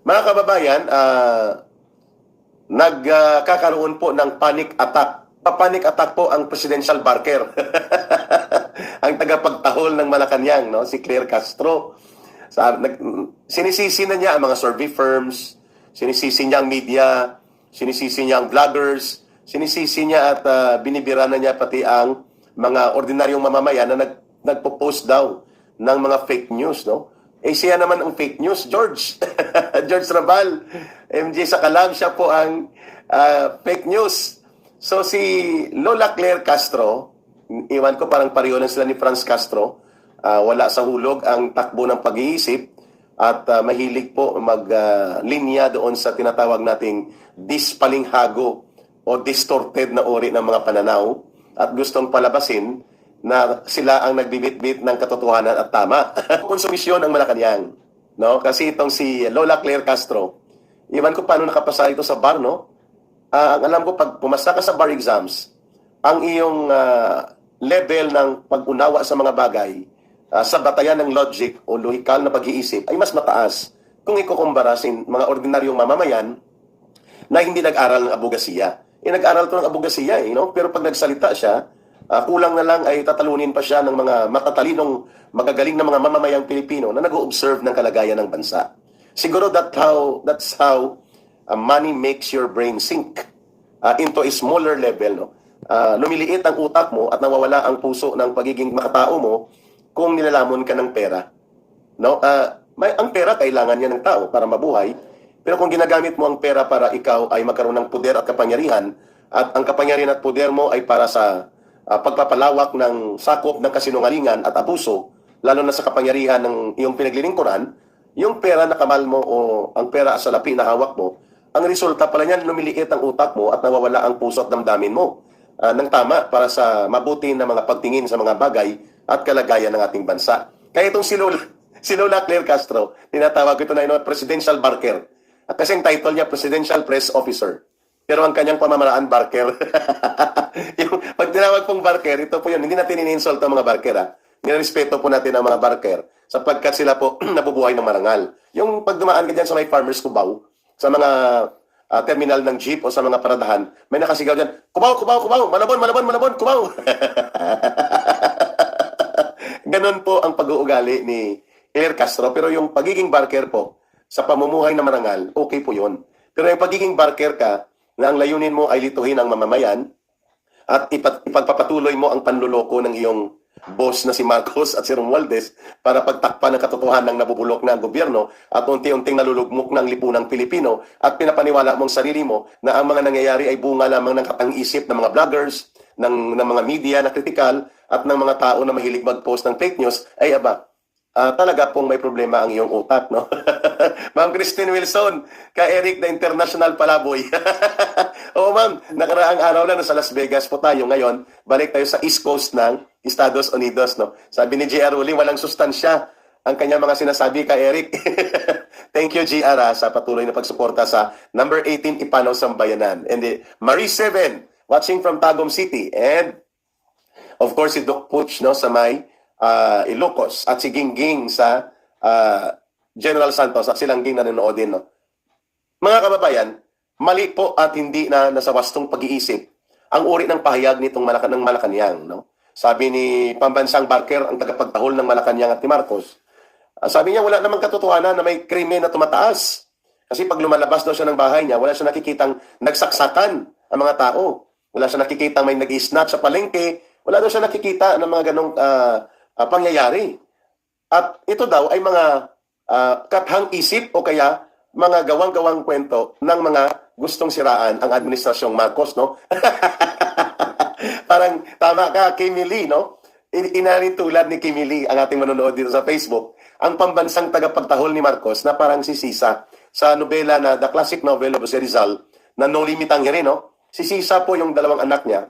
Mga kababayan, nagkakaroon po ng panic attack. Panic attack po ang presidential barker. Ang tagapagtahol ng Malacanang, no? Si Claire Castro. Sinisisi na niya ang mga survey firms, sinisisi niya ang media, sinisisi niya ang vloggers, sinisisi niya at binibira na niya pati ang mga ordinaryong mamamayan na nagpo-post daw ng mga fake news, no? Eh siya naman ang fake news, George. George Rabal, MJ Sakalam, siya po ang fake news. So si Lola Claire Castro, iwan ko parang pareho lang sila ni Franz Castro, wala sa hulog ang takbo ng pag-iisip at mahilig po maglinya doon sa tinatawag nating dispalinghago o distorted na uri ng mga pananaw at gustong palabasin na sila ang nagbibitbit ng katotohanan at tama. Konsumisyon ang Malacanang, no? Kasi itong si Lola Claire Castro, iwan ko paano nakapasa ito sa bar, no? Ang alam ko, pag pumasa ka sa bar exams, ang iyong level ng pag-unawa sa mga bagay, sa batayan ng logic o lohikal na pag-iisip ay mas mataas kung ikukumpara sa mga ordinaryong mamamayan na hindi nag-aral ng abogasiya. Nag-aral to ng abogasiya, no? Pero pag nagsalita siya, kulang na lang ay tatalunin pa siya ng mga matatalinong, magagaling na mga mamamayang Pilipino na nag-o-observe ng kalagayan ng bansa. Siguro that's how money makes your brain sink into a smaller level, no? Lumiliit ang utak mo at nawawala ang puso ng pagiging makatao mo kung nilalamon ka ng pera, no? Ang pera kailangan niya ng tao para mabuhay, pero kung ginagamit mo ang pera para ikaw ay magkaroon ng poder at kapangyarihan, at ang kapangyarihan at poder mo ay para sa pagpapalawak ng sakop ng kasinungalingan at abuso, lalo na sa kapangyarihan ng iyong pinaglilingkuran, yung pera na kamal mo o ang pera sa lapi na hawak mo, ang resulta pala niyan, lumiliit ang utak mo at nawawala ang puso at damdamin mo ng tama para sa mabuti na mga pagtingin sa mga bagay at kalagayan ng ating bansa. Kaya itong si Lola Claire Castro, tinatawag ko ito na presidential barker. At kasi ang title niya, presidential press officer. Pero ang kanyang pamamaraan, barker. Yung, pag tinawag pong barker, ito po yun. Hindi natin iniinsult ang mga barker, ha? Nirespeto po natin ang mga barker sapagkat sila po nabubuhay ng marangal. Yung pag dumaan ka dyan sa may farmers kubaw, sa mga terminal ng jeep o sa mga paradahan, may nakasigaw dyan, kubaw, kubaw, kubaw, malabon, malabon, malabon, kubaw. Ganon po ang pag-uugali ni Claire Castro. Pero yung pagiging barker po, sa pamumuhay na marangal, okay po yun. Pero yung pagiging barker ka, na ang layunin mo ay lituhin ang mamamayan at ipagpapatuloy mo ang panluloko ng iyong boss na si Marcos at si Romualdez para pagtakpan ng katotohanan ng nabubulok na gobyerno at unti-unting nalulugmok ng lipunang Pilipino at pinapaniwala mong sarili mo na ang mga nangyayari ay bunga lamang ng katang-isip ng mga vloggers, ng mga media na kritikal at ng mga tao na mahilig mag-post ng fake news, ay aba, talaga pong may problema ang iyong utak, no? Ma'am Christine Wilson, ka-Eric na International Palaboy. Oo, ma'am, nakaraang araw lang sa Las Vegas po tayo ngayon. Balik tayo sa East Coast ng Estados Unidos, no? Sabi ni J.R. Rowling, walang sustansya ang kanyang mga sinasabi, ka-Eric. Thank you, J.R. sa patuloy na pagsuporta sa number 18 Ipanaw Sambayanan. And Marie 7, watching from Tagum City. And, of course, si Doc Puch, no, sa may Ilocos at si Gingging sa General Santos at silang Ging na nanonood din, no? Mga kababayan, mali po at hindi na nasa wastong pag-iisip ang uri ng pahayag nitong Malacanang, no? Sabi ni Pambansang Barker, ang tagapagtahol ng Malacanang at ni Marcos, sabi niya wala namang katotohanan na may krimen na tumataas. Kasi pag lumalabas daw siya ng bahay niya, wala siya nakikitang nagsaksakan ang mga tao. Wala siya nakikitang may nag-snatch sa palengke. Wala daw siya nakikita ng mga ganong pangyayari. At ito daw ay mga kathang isip o kaya mga gawang-gawang kwento ng mga gustong siraan ang administrasyong Marcos, no? Parang tama ka, Kimi Lee, no? Inarin tulad ni Kimi Lee, ang ating manonood dito sa Facebook, ang pambansang tagapagtahol ni Marcos na parang si Sisa sa nobela na The Classic Novel of Jose Rizal na No Limit ang Hirin, no? Si Sisa po yung dalawang anak niya,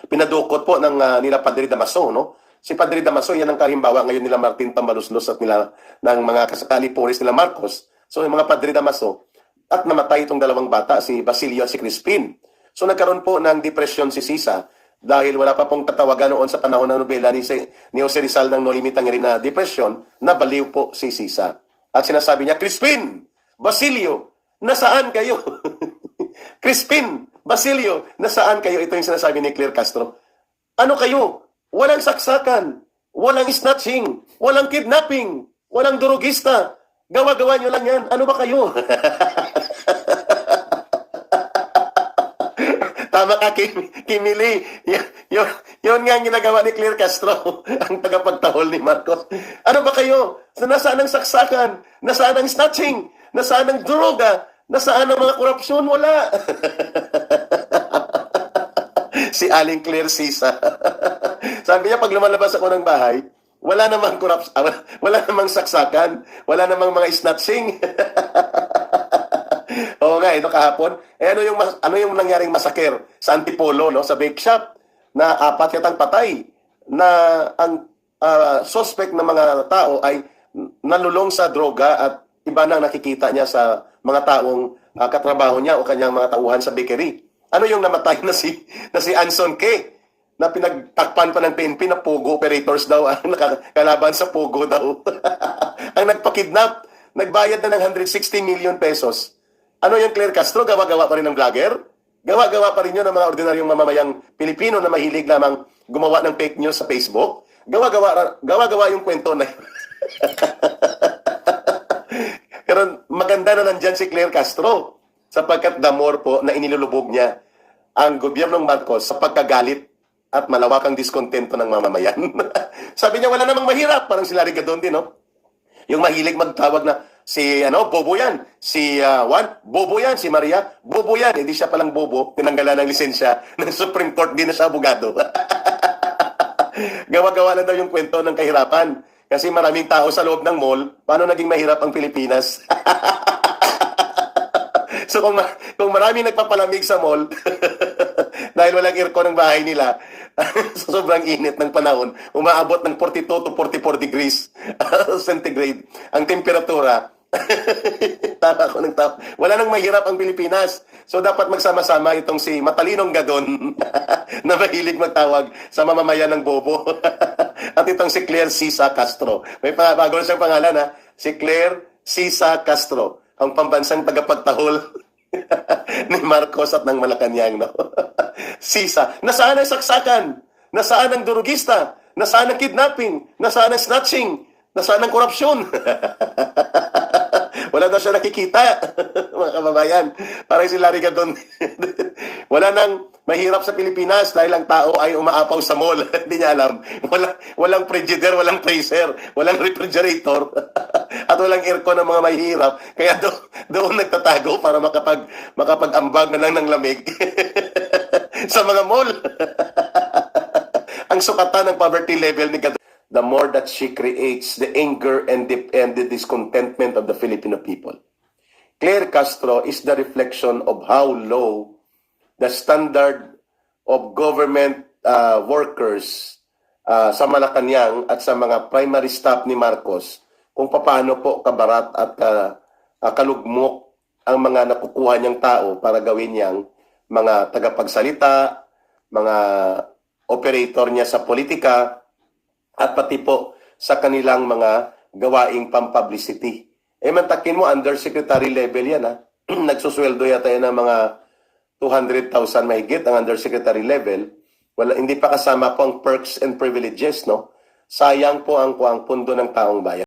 pinadukot po ng nila Padre Damaso, no? Si Padre Damaso, yan ang karimbawa ngayon nila Martin Tambaluslos at nila ng mga kasakali puris nila Marcos. So yung mga Padre Damaso, at namatay itong dalawang bata, si Basilio at si Crispin. So nagkaroon po ng depression si Sisa dahil wala pa pong katawagan noon sa panahon ng nobela ni Jose Rizal ng No Limit ang Hirin na depression, nabaliw po si Sisa. At sinasabi niya, Crispin, Basilio, nasaan kayo? Crispin, Basilio, nasaan kayo? Ito yung sinasabi ni Claire Castro. Ano kayo? Walang saksakan, walang snatching, walang kidnapping, walang durugista. Gawa-gawa nyo lang yan. Ano ba kayo? Tama ka, Kimili. Yun nga ang ginagawa ni Claire Castro, ang tagapagtahol ni Marcos. Ano ba kayo? Nasaan ang saksakan? Nasaan ang snatching? Nasaan ang droga? Nasaan ang mga korupsyon? Wala. Si Aling Claire Sisa. Sabi niya, pag lumalabas ako ng bahay, wala namang wala namang saksakan, wala namang mga snatching. Oo nga, ito kahapon. Ano yung nangyaring masaker sa Antipolo, no, sa bake shop, na 4 yatang patay, na ang suspect ng mga tao ay nalulong sa droga at iba nang nakikita niya sa mga taong katrabaho niya o kanyang mga tauhan sa bakery. Ano yung namatay na si Anson K, na pinagtakpan pa ng PNP na Pogo operators daw ang nakakalaban sa Pogo daw. Ang nagpakidnap, nagbayad na ng 160 million pesos. Ano yung Claire Castro? Gawa-gawa pa rin ng vlogger? Gawa-gawa pa rin yun ng mga ordinaryong mamamayang Pilipino na mahilig lamang gumawa ng fake news sa Facebook? Gawa-gawa yung kwento na Pero maganda na nandyan si Claire Castro sapagkat the more po na inilulubog niya ang gobyernong Marcos sa pagkagalit at malawakang diskontento ng mamamayan. Sabi niya, wala namang mahirap. Parang si Larry Gadondi, no? Yung mahilig magtawag na, bobo yan. Si Juan, bobo yan. Si Maria, bobo yan. Hindi siya palang bobo. Tinanggalan ng lisensya ng Supreme Court, di na siya abogado. Gawa-gawa na daw yung kwento ng kahirapan. Kasi maraming tao sa loob ng mall, paano naging mahirap ang Pilipinas? So kung maraming nagpapalamig sa mall, dahil walang aircon ng bahay nila, so sobrang init ng panahon, umaabot ng 42 to 44 degrees centigrade ang temperatura. Tama ako ng tao. Wala nang mahirap ang Pilipinas. So dapat magsama-sama itong si Matalinong Gadon na mahilig magtawag sa mamamayan ng bobo. At itong si Claire Sisa Castro. May bago na siyang pangalan, ha? Si Claire Sisa Castro, ang pambansang tagapagtahol ni Marcos at ng Malacanang, no? Sisa, nasaan ang saksakan? Nasaan ang durugista? Nasaan ang kidnapping? Nasaan ang snatching? Nasaan ang korupsyon? Wala daw siya nakikita, mga kababayan. Parang si Larry Gadon. Wala nang mahirap sa Pilipinas dahil ang tao ay umaapaw sa mall. Hindi niya alam. Walang frigider, walang freezer, walang refrigerator, at walang aircon ng mga mahihirap. Kaya doon nagtatago para makapag-ambag na lang ng lamig sa mga mall. Ang sukatan ng poverty level ni Gadon, the more that she creates the anger and the discontentment of the Filipino people. Claire Castro is the reflection of how low the standard of government workers sa Malacanang at sa mga primary staff ni Marcos, kung paano po kabarat at kalugmok ang mga nakukuha niyang tao para gawin niyang mga tagapagsalita, mga operator niya sa politika, at pati po sa kanilang mga gawaing pampublicity. Mantakin mo, undersecretary level yan, ha? Nagsusweldo yata yan ng mga 200,000 mahigit ang undersecretary level. Hindi pa kasama po ang perks and privileges, no? Sayang po ang pundo ng taong bayan.